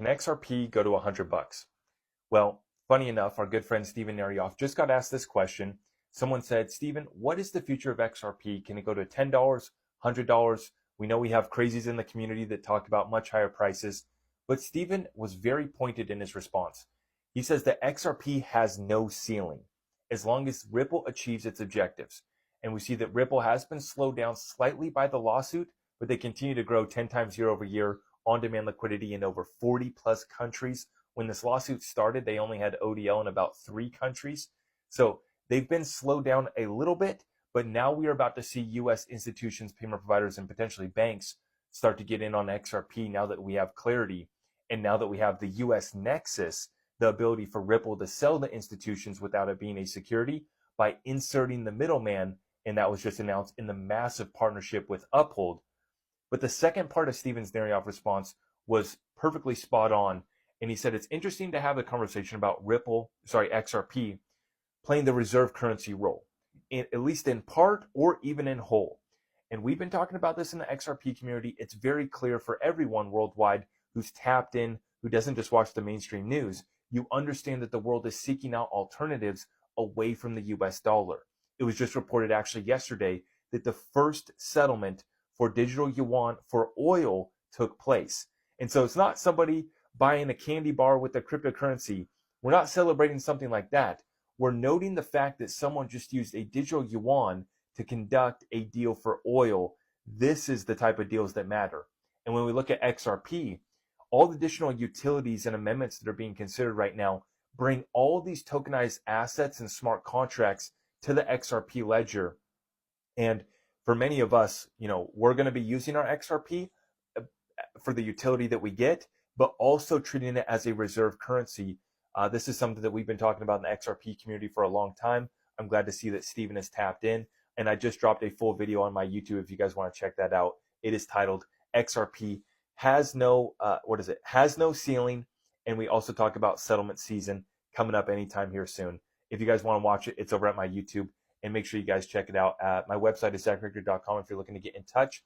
Can XRP go to 100 bucks? Well, funny enough, our good friend Steven Narioff just got asked this question. Someone said, Steven, what is the future of XRP? Can it go to $10, $100? We know we have crazies in the community that talk about much higher prices, but Steven was very pointed in his response. He says that XRP has no ceiling as long as Ripple achieves its objectives. And we see that Ripple has been slowed down slightly by the lawsuit, but they continue to grow 10 times year over year on demand liquidity in over 40 plus countries. When this lawsuit started, they only had ODL in about 3 countries. So they've been slowed down a little bit, but now we are about to see US institutions, payment providers, and potentially banks start to get in on XRP now that we have clarity. And now that we have the US Nexus, the ability for Ripple to sell to institutions without it being a security by inserting the middleman. And that was just announced in the massive partnership with Uphold. But the second part of Steven's Narioff response was perfectly spot on. And he said it's interesting to have a conversation about XRP, playing the reserve currency role, at least in part or even in whole. And we've been talking about this in the XRP community. It's very clear for everyone worldwide who's tapped in, who doesn't just watch the mainstream news. You understand that the world is seeking out alternatives away from the US dollar. It was just reported actually yesterday that the first settlement for digital yuan for oil took place. And so it's not somebody buying a candy bar with a cryptocurrency. We're not celebrating something like that. We're noting the fact that someone just used a digital yuan to conduct a deal for oil. This is the type of deals that matter. And when we look at XRP, all the additional utilities and amendments that are being considered right now bring all these tokenized assets and smart contracts to the XRP ledger. And for many of us, we're going to be using our XRP for the utility that we get, but also treating it as a reserve currency. This is something that we've been talking about in the XRP community for a long time. I'm glad to see that Steven has tapped in. And I just dropped a full video on my YouTube if you guys want to check that out. It is titled XRP has no ceiling. And we also talk about settlement season coming up anytime here soon. If you guys want to watch it, it's over at my YouTube. And make sure you guys check it out. My website is zachrichter.com if you're looking to get in touch.